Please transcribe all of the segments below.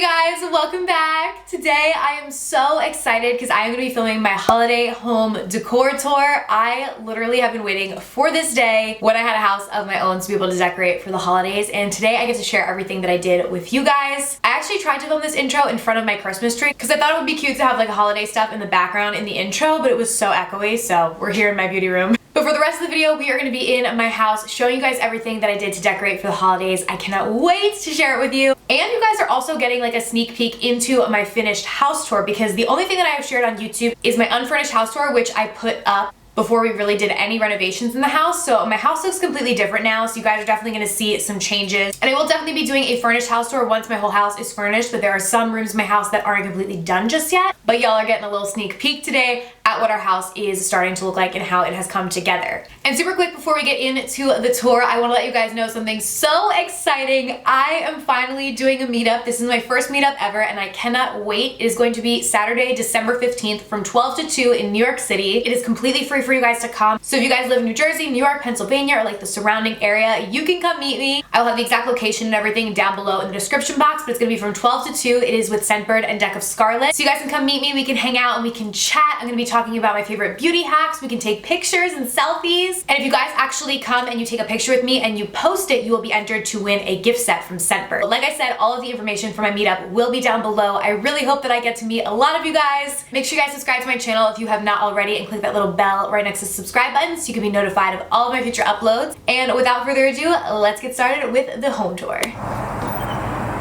you guys? Welcome back. Today I am so excited because I am going to be filming my holiday home decor tour. I literally have been waiting for this day when I had a house of my own to be able to decorate for the holidays, and today I get to share everything that I did with you guys. I actually tried to film this intro in front of my Christmas tree because I thought it would be cute to have like holiday stuff in the background in the intro, but it was so echoey, so we're here in my beauty room. But for the rest of the video, we are going to be in my house showing you guys everything that I did to decorate for the holidays. I cannot wait to share it with you. And you guys are also getting like a sneak peek into my finished house tour, because the only thing that I have shared on YouTube is my unfurnished house tour, which I put up before we really did any renovations in the house. So my house looks completely different now, so you guys are definitely going to see some changes. And I will definitely be doing a furnished house tour once my whole house is furnished, but there are some rooms in my house that aren't completely done just yet. But y'all are getting a little sneak peek today at what our house is starting to look like and how it has come together. And super quick before we get into the tour, I want to let you guys know something so exciting. I am finally doing a meetup. This is my first meetup ever and I cannot wait. It is going to be Saturday, December 15th from 12 to 2 in New York City. It is completely free for you guys to come. So if you guys live in New Jersey, New York, Pennsylvania, or like the surrounding area, you can come meet me. I will have the exact location and everything down below in the description box, but it's gonna be from 12 to 2. It is with Scentbird and Deck of Scarlet. So you guys can come meet me, we can hang out and we can chat. I'm gonna be talking about my favorite beauty hacks. We can take pictures and selfies. And if you guys actually come and you take a picture with me and you post it, you will be entered to win a gift set from Scentbird. But like I said, all of the information for my meetup will be down below. I really hope that I get to meet a lot of you guys. Make sure you guys subscribe to my channel if you have not already and click that little bell right next to the subscribe button so you can be notified of all of my future uploads. And without further ado, let's get started with the home tour.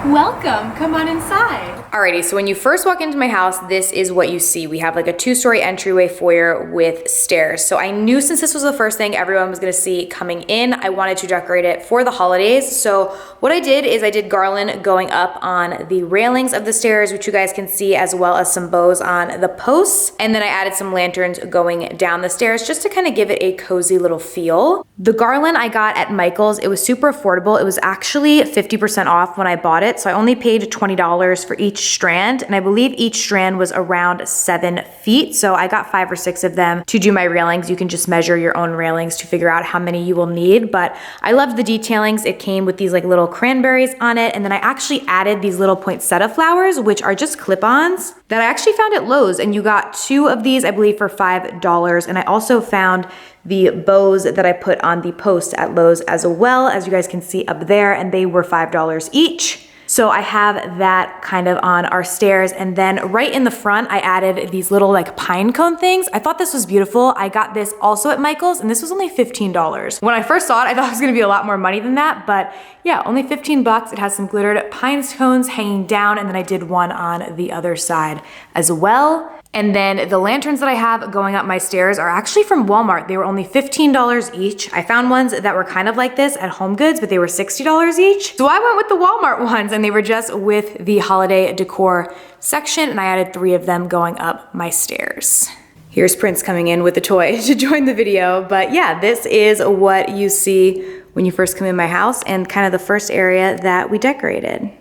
Welcome, come on inside. Alrighty, so when you first walk into my house, this is what you see. We have like a 2-story entryway foyer with stairs. So I knew since this was the first thing everyone was gonna see coming in, I wanted to decorate it for the holidays. So what I did is I did garland going up on the railings of the stairs, which you guys can see, as well as some bows on the posts. And then I added some lanterns going down the stairs just to kind of give it a cozy little feel. The garland I got at Michael's, it was super affordable. It was actually 50% off when I bought it. So I only paid $20 for each strand, and I believe each strand was around 7 feet. So I got 5 or 6 of them to do my railings. You can just measure your own railings to figure out how many you will need. But I loved the detailings. It came with these like little cranberries on it. And then I actually added these little poinsettia flowers, which are just clip-ons that I actually found at Lowe's. And you got 2 of these, I believe, for $5. And I also found the bows that I put on the post at Lowe's as well, as you guys can see up there, and they were $5 each. So I have that kind of on our stairs. And then right in the front, I added these little like pine cone things. I thought this was beautiful. I got this also at Michael's and this was only $15. When I first saw it, I thought it was gonna be a lot more money than that, but yeah, only 15 bucks. It has some glittered pine cones hanging down, and then I did one on the other side as well. And then the lanterns that I have going up my stairs are actually from Walmart. They were only $15 each. I found ones that were kind of like this at Home Goods, but they were $60 each. So I went with the Walmart ones, and they were just with the holiday decor section, and I added 3 of them going up my stairs. Here's Prince coming in with a toy to join the video. But yeah, this is what you see when you first come in my house and kind of the first area that we decorated.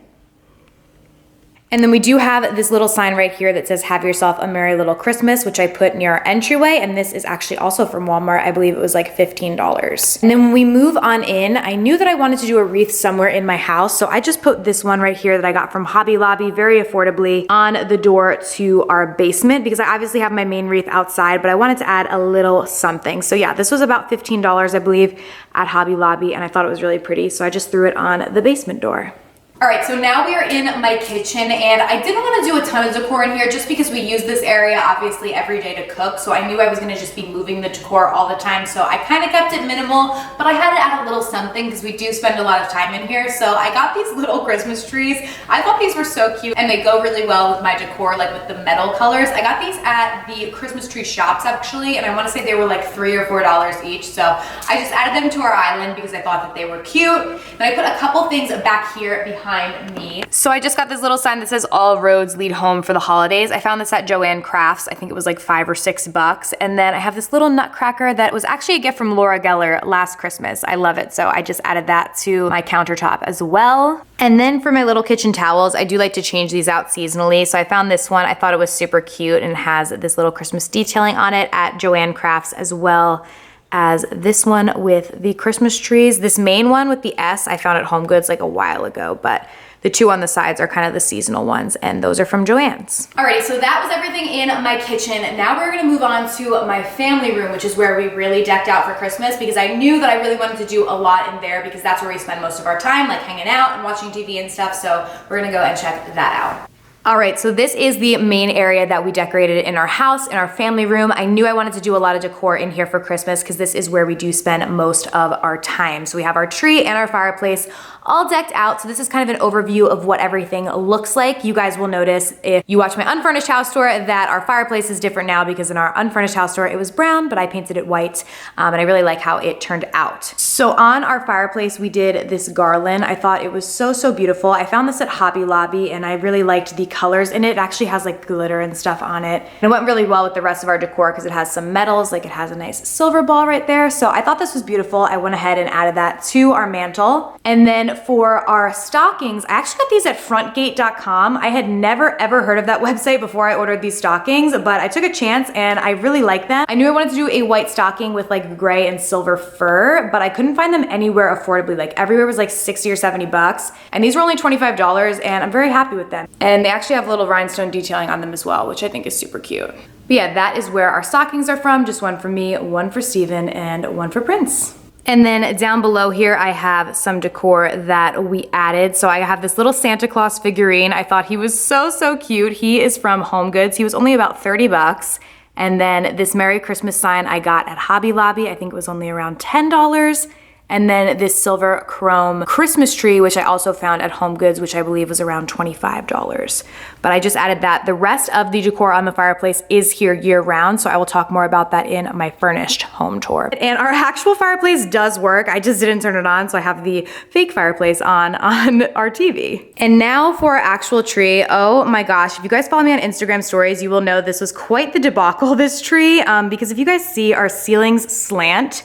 And then we do have this little sign right here that says, "Have yourself a merry little Christmas," which I put near our entryway. And this is actually also from Walmart. I believe it was like $15. And then when we move on in, I knew that I wanted to do a wreath somewhere in my house. So I just put this one right here that I got from Hobby Lobby very affordably on the door to our basement, because I obviously have my main wreath outside, but I wanted to add a little something. So yeah, this was about $15, I believe, at Hobby Lobby. And I thought it was really pretty. So I just threw it on the basement door. All right, so now we are in my kitchen, and I didn't want to do a ton of decor in here just because we use this area obviously every day to cook, so I knew I was going to just be moving the decor all the time, so I kind of kept it minimal, but I had to add a little something because we do spend a lot of time in here. So I got these little Christmas trees. I thought these were so cute, and they go really well with my decor, like with the metal colors. I got these at the Christmas tree shops actually, and I want to say they were like $3 or $4 each, so I just added them to our island because I thought that they were cute. And I put a couple things back here behind me. So I just got this little sign that says "All roads lead home" for the holidays. I found this at Joanne Crafts. I think it was like $5 or $6. And then I have this little nutcracker that was actually a gift from Laura Geller last Christmas. I love it. So I just added that to my countertop as well. And then for my little kitchen towels, I do like to change these out seasonally. So I found this one. I thought it was super cute and has this little Christmas detailing on it at Joanne Crafts, as well as this one with the Christmas trees. This main one with the S I found at Home Goods like a while ago, but The two on the sides are kind of the seasonal ones, and those are from Joann's. Alrighty, so that was everything in my kitchen. Now we're gonna move on to my family room, which is where we really decked out for Christmas, because I knew that I really wanted to do a lot in there because that's where we spend most of our time, like hanging out and watching TV and stuff. So we're gonna go and check that out. All right, so this is the main area that we decorated in our house, in our family room. I knew I wanted to do a lot of decor in here for Christmas because this is where we do spend most of our time. So we have our tree and our fireplace all decked out. So this is kind of an overview of what everything looks like. You guys will notice if you watch my unfurnished house tour that our fireplace is different now, because in our unfurnished house tour it was brown, but I painted it white, and I really like how it turned out. So on our fireplace we did this garland. I thought it was so beautiful. I found this at Hobby Lobby and I really liked the colors in it. It actually has like glitter and stuff on it. And it went really well with the rest of our decor because it has some metals, like it has a nice silver ball right there. So I thought this was beautiful. I went ahead and added that to our mantle. And then for our stockings, I actually got these at frontgate.com. I had never ever heard of that website before I ordered these stockings, but I took a chance and I really like them. I knew I wanted to do a white stocking with like gray and silver fur, but I couldn't find them anywhere affordably. Like everywhere was like 60 or 70 bucks. And these were only $25 and I'm very happy with them. And they actually have a little rhinestone detailing on them as well, which I think is super cute. But yeah, that is where our stockings are from. Just one for me, one for Steven, and one for Prince. And then down below here, I have some decor that we added. So I have this little Santa Claus figurine. I thought he was so cute. He is from Home Goods. He was only about 30 bucks. And then this Merry Christmas sign I got at Hobby Lobby. I think it was only around $10. And then this silver chrome Christmas tree, which I also found at Home Goods, which I believe was around $25. But I just added that. The rest of the decor on the fireplace is here year round, so I will talk more about that in my furnished home tour. And our actual fireplace does work. I just didn't turn it on, so I have the fake fireplace on our TV. And now for our actual tree. Oh my gosh, if you guys follow me on Instagram stories, you will know this was quite the debacle, this tree, because if you guys see, our ceilings slant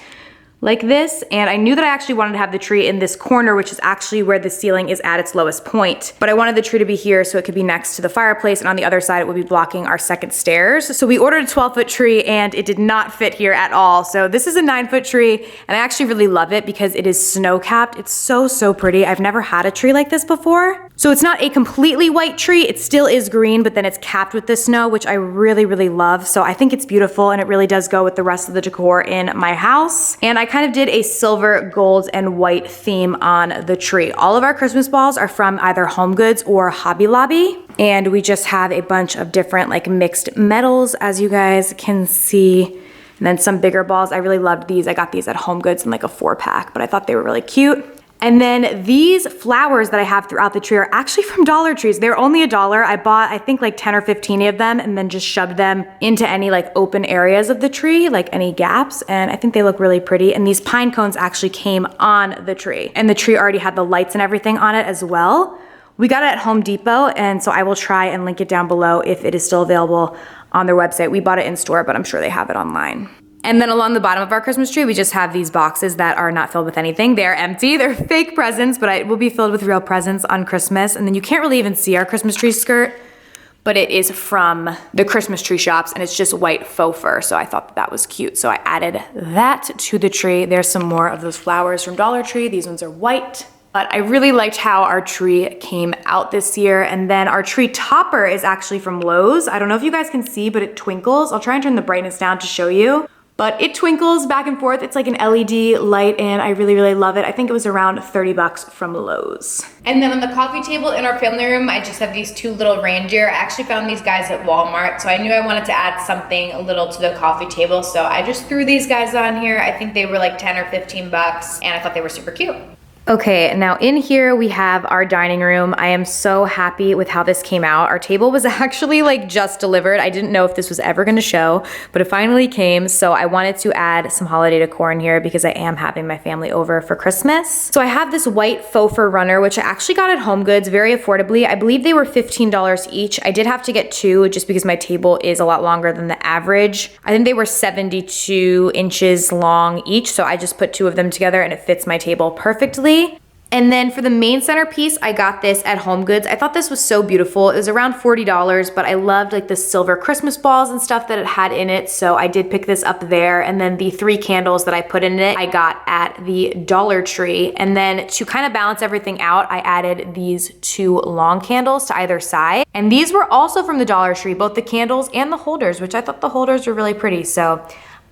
like this, and I knew that I actually wanted to have the tree in this corner, which is actually where the ceiling is at its lowest point. But I wanted the tree to be here so it could be next to the fireplace, and on the other side it would be blocking our second stairs. So we ordered a 12-foot tree and it did not fit here at all. So this is a 9-foot tree, and I actually really love it because it is snow-capped. It's so pretty. I've never had a tree like this before. So it's not a completely white tree, it still is green, but then it's capped with the snow, which I really love. So I think it's beautiful, and it really does go with the rest of the decor in my house. And I kind of did a silver, gold, and white theme on the tree. All of our Christmas balls are from either Home Goods or Hobby Lobby. And we just have a bunch of different like mixed metals, as you guys can see. And then some bigger balls. I really loved these. I got these at Home Goods in like a 4-pack, but I thought they were really cute. And then these flowers that I have throughout the tree are actually from Dollar Trees. They're only $1. I bought, I think, like 10 or 15 of them and then just shoved them into any like open areas of the tree, like any gaps. And I think they look really pretty. And these pine cones actually came on the tree. And the tree already had the lights and everything on it as well. We got it at Home Depot, and so I will try and link it down below if it is still available on their website. We bought it in store, but I'm sure they have it online. And then along the bottom of our Christmas tree, we just have these boxes that are not filled with anything. They're empty, they're fake presents, but it will be filled with real presents on Christmas. And then you can't really even see our Christmas tree skirt, but it is from the Christmas tree shops, and it's just white faux fur. So I thought that was cute. So I added that to the tree. There's some more of those flowers from Dollar Tree. These ones are white. But I really liked how our tree came out this year. And then our tree topper is actually from Lowe's. I don't know if you guys can see, but it twinkles. I'll try and turn the brightness down to show you. But it twinkles back and forth. It's like an LED light, and I really love it. I think it was around 30 bucks from Lowe's. And then on the coffee table in our family room, I just have these two little reindeer. I actually found these guys at Walmart, so I knew I wanted to add something a little to the coffee table, so I just threw these guys on here. I think they were like 10 or 15 bucks, and I thought they were super cute. Okay, now in here we have our dining room. I am so happy with how this came out. Our table was actually like just delivered. I didn't know if this was ever gonna show, but it finally came. So I wanted to add some holiday decor in here because I am having my family over for Christmas. So I have this white faux fur runner, which I actually got at Home Goods very affordably. I believe they were $15 each. I did have to get two just because my table is a lot longer than the average. I think they were 72 inches long each. So I just put two of them together and it fits my table perfectly. And then for the main centerpiece, I got this at HomeGoods. I thought this was so beautiful. It was around $40, but I loved like the silver Christmas balls and stuff that it had in it, so I did pick this up there. And then the 3 candles that I put in it, I got at the Dollar Tree. And then to kind of balance everything out, I added these 2 long candles to either side. And these were also from the Dollar Tree, both the candles and the holders, which I thought the holders were really pretty. So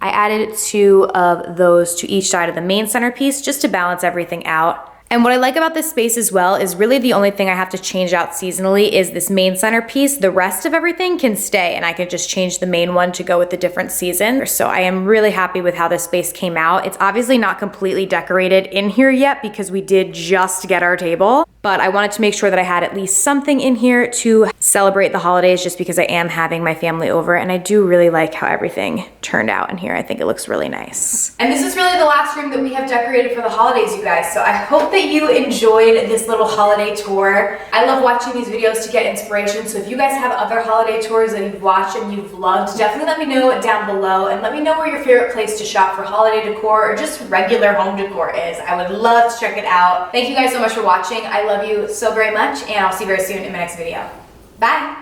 I added 2 of those to each side of the main centerpiece just to balance everything out. And what I like about this space as well is really the only thing I have to change out seasonally is this main centerpiece. The rest of everything can stay, and I can just change the main one to go with the different season. So I am really happy with how this space came out. It's obviously not completely decorated in here yet because we did just get our table, but I wanted to make sure that I had at least something in here to celebrate the holidays just because I am having my family over, and I do really like how everything turned out in here. I think it looks really nice. And this is really the last room that we have decorated for the holidays, you guys. So I hope that you enjoyed this little holiday tour. I love watching these videos to get inspiration, so if you guys have other holiday tours that you've watched and you've loved, definitely let me know down below, and let me know where your favorite place to shop for holiday decor or just regular home decor is. I would love to check it out. Thank you guys so much for watching. I love you so very much, and I'll see you very soon in my next video. Bye!